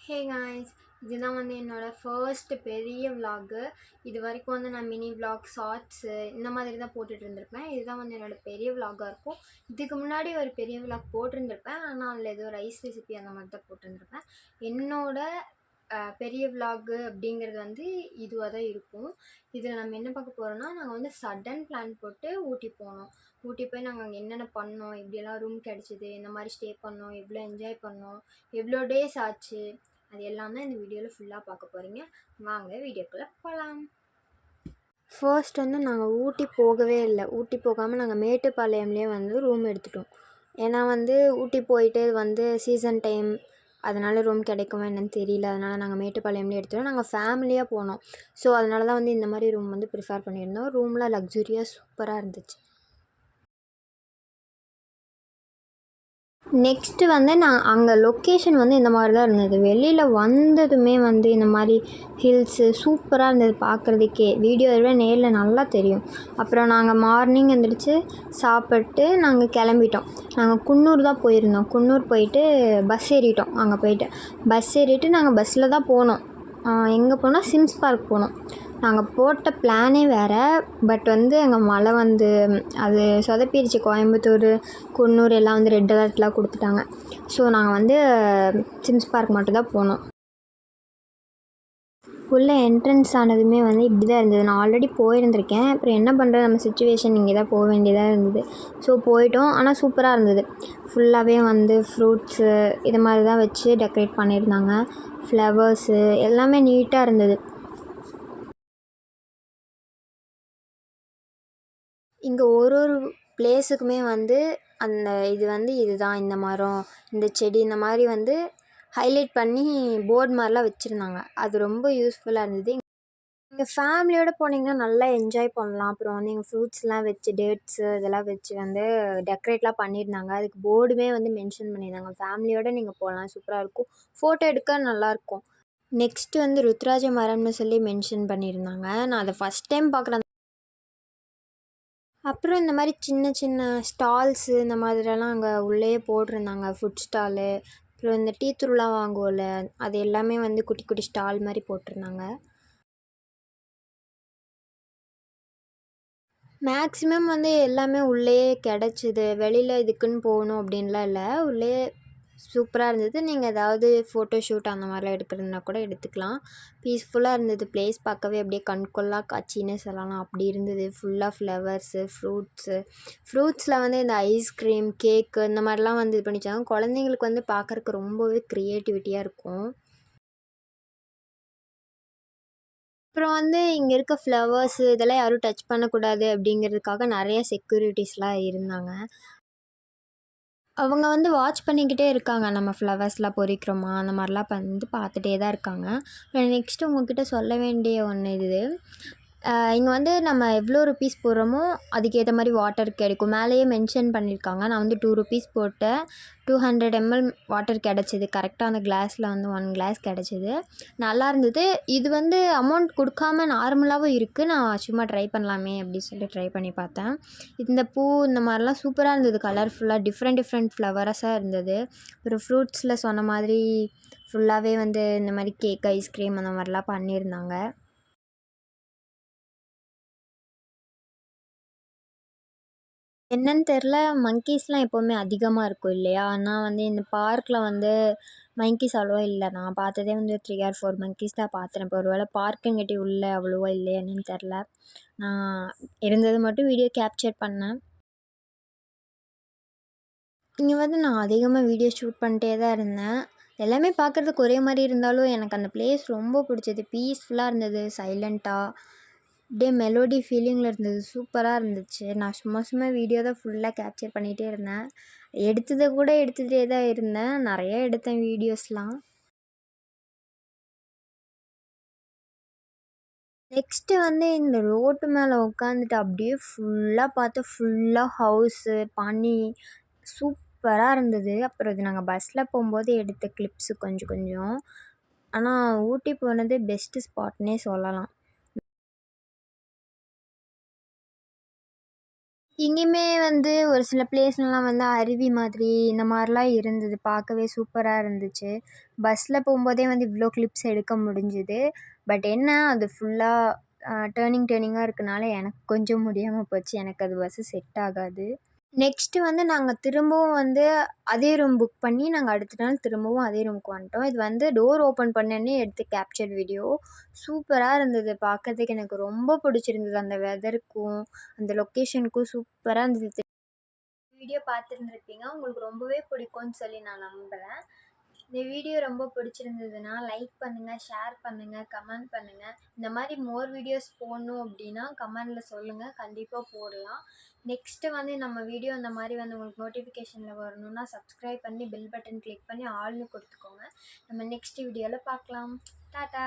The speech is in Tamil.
ஹே காய்ஸ், இதுதான் வந்து என்னோடய ஃபர்ஸ்ட் பெரிய விலாகு. இது வரைக்கும் வந்து நான் மினி விலாக், ஷார்ட்ஸு இந்த மாதிரி தான் போட்டுட்டு இருந்திருப்பேன். இதுதான் வந்து என்னோடய பெரிய விலாகாக இருக்கும். இதுக்கு முன்னாடி ஒரு பெரிய விலாக் போட்டிருந்திருப்பேன். ஆனால் அதில் ஏதோ ரைஸ் ரெசிபி அந்த மாதிரி தான் போட்டிருந்திருப்பேன். என்னோட பெரிய விலாகு அப்படிங்கிறது வந்து இதுவாக தான் இருக்கும். இதில் நம்ம என்ன பார்க்க போகிறோம்னா, நாங்கள் வந்து சடன் பிளான் போட்டு ஊட்டி போனோம். ஊட்டி போய் நாங்கள் அங்கே என்னென்ன பண்ணோம், எப்படியெல்லாம் ரூம் கிடச்சிது, இந்த மாதிரி ஸ்டே பண்ணோம், எவ்வளோ என்ஜாய் பண்ணோம், எவ்வளோ டேஸ் ஆச்சு, அது எல்லாம் தான் இந்த வீடியோவில் ஃபுல்லாக பார்க்க போகிறீங்க. வாங்க வீடியோக்குள்ளே போகலாம். ஃபர்ஸ்ட் வந்து நாங்கள் ஊட்டி போகவே இல்லை. ஊட்டி போகாமல் நாங்கள் மேட்டுப்பாளையம்லேயே வந்து ரூம் எடுத்துட்டோம். ஏன்னா வந்து ஊட்டி போயிட்டு வந்து சீசன் டைம், அதனால் ரூம் கிடைக்குமா என்னன்னு தெரியல. அதனால் நாங்கள் மேட்டுப்பாளையம்லேயே எடுத்துட்டோம். நாங்கள் ஃபேமிலியாக போனோம். ஸோ அதனால தான் வந்து இந்த மாதிரி ரூம் வந்து ப்ரிஃபர் பண்ணியிருந்தோம். ரூமில் லக்ஸுரியாக சூப்பராக இருந்துச்சு. நெக்ஸ்ட்டு வந்து நான் அங்கே லொக்கேஷன் வந்து இந்த மாதிரி தான் இருந்தது. வெளியில் வந்ததுமே வந்து இந்த மாதிரி ஹில்ஸு சூப்பராக இருந்தது பார்க்குறதுக்கே. வீடியோவை விட நேரில் நல்லா தெரியும். அப்புறம் நாங்கள் மார்னிங் எழுந்திரிச்சு சாப்பிட்டு நாங்கள் கிளம்பிட்டோம். நாங்கள் குன்னூர் தான் போயிருந்தோம். குன்னூர் போயிட்டு பஸ் ஏறிட்டோம். அங்கே போயிட்டு பஸ் ஏறிட்டு நாங்கள் பஸ்ஸில் தான் போனோம். எங்கே போனோம்? சிம்ஸ் பார்க் போனோம். நாங்கள் போட்ட பிளானே வேறு. பட் வந்து அங்கே மழை வந்து அது சொதப்பிடுச்சு. கோயம்புத்தூர், குன்னூர் எல்லாம் வந்து ரெட் அலர்ட்லாம் கொடுத்துட்டாங்க. ஸோ நாங்கள் வந்து சிம்ஸ் பார்க் மட்டும்தான் போனோம். உள்ளே என்ட்ரன்ஸ் ஆனதுமே வந்து இப்படி தான் இருந்தது. நான் ஆல்ரெடி போயிருந்திருக்கேன். அப்புறம் என்ன பண்ணுறது, நம்ம சுச்சுவேஷன் இங்கே தான் போக வேண்டியதாக இருந்தது. ஸோ போயிட்டோம். ஆனால் சூப்பராக இருந்தது. ஃபுல்லாகவே வந்து ஃப்ரூட்ஸு இது மாதிரி தான் வச்சு டெக்கரேட் பண்ணியிருந்தாங்க. ஃப்ளவர்ஸு எல்லாமே நீட்டாக இருந்தது. இங்கே ஒரு ஒரு பிளேஸுக்குமே வந்து அந்த இது வந்து இதுதான், இந்த மரம், இந்த செடி, இந்த மாதிரி வந்து ஹைலைட் பண்ணி போர்டு மாதிரிலாம் வச்சுருந்தாங்க. அது ரொம்ப யூஸ்ஃபுல்லாக இருந்தது. இங்கே ஃபேமிலியோடு போனீங்கன்னா நல்லா என்ஜாய் பண்ணலாம். அப்புறம் வந்து இங்கே ஃப்ரூட்ஸ்லாம் வச்சு, டேட்ஸு இதெல்லாம் வச்சு வந்து டெக்கரேட்லாம் பண்ணியிருந்தாங்க. அதுக்கு போர்டுமே வந்து மென்ஷன் பண்ணியிருந்தாங்க. ஃபேமிலியோடு நீங்கள் போகலாம், சூப்பராக இருக்கும். ஃபோட்டோ எடுக்க நல்லாயிருக்கும். நெக்ஸ்ட்டு வந்து ருத்ராஜ மரம்னு சொல்லி மென்ஷன் பண்ணியிருந்தாங்க. நான் அதை ஃபஸ்ட் டைம் பார்க்குறேன். அப்புறம் இந்த மாதிரி சின்ன சின்ன ஸ்டால்ஸு இந்த மாதிரியெல்லாம் அங்கே உள்ளேயே போட்டிருந்தாங்க. ஃபுட் ஸ்டாலு, அப்புறம் இந்த டீ தூள்லாம் வாங்குவோம்ல, அது எல்லாமே வந்து குட்டி குட்டி ஸ்டால் மாதிரி போட்டிருந்தாங்க. மேக்ஸிமம் வந்து எல்லாமே உள்ளேயே கிடச்சிது. வெளியில் இதுக்குன்னு போகணும் அப்படின்லாம் இல்லை. உள்ளேயே சூப்பராக இருந்தது. நீங்கள் ஏதாவது ஃபோட்டோ ஷூட் அந்த மாதிரிலாம் எடுக்கிறதுனா கூட எடுத்துக்கலாம். பீஸ்ஃபுல்லாக இருந்தது. ப்ளேஸ் பார்க்கவே அப்படியே கண்கொள்ளா காட்சின்னே சொல்லலாம். அப்படி இருந்தது. ஃபுல்லாக ஃப்ளவர்ஸு, ஃப்ரூட்ஸில் வந்து இந்த ஐஸ்கிரீம், கேக்கு இந்த மாதிரிலாம் வந்து இது பண்ணிச்சாங்க. குழந்தைங்களுக்கு வந்து பார்க்குறக்கு ரொம்பவே க்ரியேட்டிவிட்டியாக இருக்கும். அப்புறம் வந்து இங்கே இருக்க ஃப்ளவர்ஸு இதெல்லாம் யாரும் டச் பண்ணக்கூடாது அப்படிங்கிறதுக்காக நிறைய செக்யூரிட்டிஸ்லாம் இருந்தாங்க. அவங்க வந்து வாட்ச் பண்ணிக்கிட்டே இருக்காங்க. நம்ம ஃப்ளவர்ஸ்லாம் பொறிக்கிறோமா அந்த மாதிரிலாம் வந்து பார்த்துட்டே தான் இருக்காங்க. நெக்ஸ்ட்டு உங்கள்கிட்ட சொல்ல வேண்டிய ஒன்று இது. இங்கே வந்து நம்ம எவ்வளோ ருப்பீஸ் போடுறோமோ அதுக்கேற்ற மாதிரி வாட்டர் கிடைக்கும். மேலேயே மென்ஷன் பண்ணியிருக்காங்க. நான் வந்து 2 ருப்பீஸ் போட்டேன். 200 ml வாட்டர் கிடச்சிது. கரெக்டாக அந்த கிளாஸில் வந்து 1 கிளாஸ் கிடச்சிது. நல்லா இருந்தது. இது வந்து அமௌண்ட் கொடுக்காம நார்மலாகவும் இருக்குது. நான் சும்மா ட்ரை பண்ணலாமே அப்படின்னு சொல்லி ட்ரை பண்ணி பார்த்தேன். இந்த பூ இந்த மாதிரிலாம் சூப்பராக இருந்தது. கலர்ஃபுல்லாக டிஃப்ரெண்ட் ஃப்ளவர்ஸாக இருந்தது. ஒரு ஃப்ரூட்ஸில் சொன்ன மாதிரி ஃபுல்லாகவே வந்து இந்த மாதிரி கேக், ஐஸ்கிரீம் அந்த மாதிரிலாம் பண்ணியிருந்தாங்க. என்னன்னு தெரில, மங்கீஸ்லாம் எப்போவுமே அதிகமாக இருக்கும் இல்லையா? ஆனால் வந்து இந்த பார்க்கில் வந்து மங்கீஸ் அவ்வளோவா இல்லை. நான் பார்த்ததே வந்து 3 ஆர் 4 மங்கீஸ் தான் பார்த்தேன். இப்போ ஒரு வேளை பார்க்குங்காட்டி உள்ள அவ்வளோவா இல்லையா என்னன்னு தெரில. நான் இருந்தது மட்டும் வீடியோ கேப்சர் பண்ணேன். இங்கே வந்து நான் அதிகமாக வீடியோ ஷூட் பண்ணிட்டே தான் இருந்தேன். எல்லாமே பார்க்குறதுக்கு ஒரே மாதிரி இருந்தாலும் எனக்கு அந்த பிளேஸ் ரொம்ப பிடிச்சது. பீஸ்ஃபுல்லாக இருந்தது, சைலண்ட்டாக. அப்படியே மெலோடி ஃபீலிங்கில் இருந்தது. சூப்பராக இருந்துச்சு. நான் சும்மா வீடியோ தான் ஃபுல்லாக கேப்சர் பண்ணிகிட்டே இருந்தேன். எடுத்ததை கூட எடுத்துகிட்டே தான் இருந்தேன். நிறைய எடுத்தேன் வீடியோஸ்லாம். நெக்ஸ்ட்டு வந்து இந்த ரோட்டு மேலே உட்காந்துட்டு அப்படியே ஃபுல்லாக பார்த்து ஃபுல்லாக ஹவுஸு, பனி சூப்பராக இருந்தது. அப்புறம் இது நாங்கள் பஸ்ஸில் போகும்போது எடுத்த கிளிப்ஸு கொஞ்சம் கொஞ்சம். ஆனால் ஊட்டி போனது பெஸ்ட்டு ஸ்பாட்னே சொல்லலாம். இங்கேயுமே வந்து ஒரு சில பிளேஸ்லலாம் வந்து அருவி மாதிரி இந்த மாதிரிலாம் இருந்தது. பார்க்கவே சூப்பரா இருந்துச்சு. பஸ்ஸில் போகும்போதே வந்து இவ்வளோ கிளிப்ஸ் எடுக்க முடிஞ்சுது. பட் என்ன அது ஃபுல்லாக டர்னிங்காக இருக்கனால எனக்கு கொஞ்சம் முடியாமல் போச்சு. எனக்கு அது பஸ்ஸு செட் ஆகாது. நெக்ஸ்ட்டு வந்து நாங்க திரும்பவும் வந்து அதே ரூம் புக் பண்ணி, நாங்க அடுத்த நாள் திரும்பவும் அதே ரூமுக்கு வந்துட்டோம். இது வந்து டோர் ஓப்பன் பண்ணோனே எடுத்த கேப்சர் வீடியோ. சூப்பரா இருந்தது பார்க்கறதுக்கு. எனக்கு ரொம்ப பிடிச்சிருந்தது. அந்த வெதருக்கும், அந்த லொக்கேஷனுக்கும் சூப்பரா இருந்தது. வீடியோ பார்த்துருந்துருப்பீங்க. உங்களுக்கு ரொம்பவே பிடிக்கும்னு சொல்லி நான் நம்புறேன். இந்த வீடியோ ரொம்ப பிடிச்சிருந்ததுன்னா, லைக் பண்ணுங்க, ஷேர் பண்ணுங்க, கமெண்ட் பண்ணுங்க. இந்த மாரி மோர் வீடியோஸ் போடணும் அப்படின்னா, கமெண்ட்ல சொல்லுங்க. கண்டிப்பா போடலாம். நெக்ஸ்ட்டு வந்து நம்ம வீடியோ இந்த மாரி வந்து உங்களுக்கு நோட்டிஃபிகேஷன்ல வரணும்னா, சப்ஸ்கிரைப் பண்ணி பெல் பட்டன் கிளிக் பண்ணி ஆல்னு கொடுத்துக்கோங்க. நம்ம நெக்ஸ்ட் வீடியோல பார்க்கலாம். டாட்டா!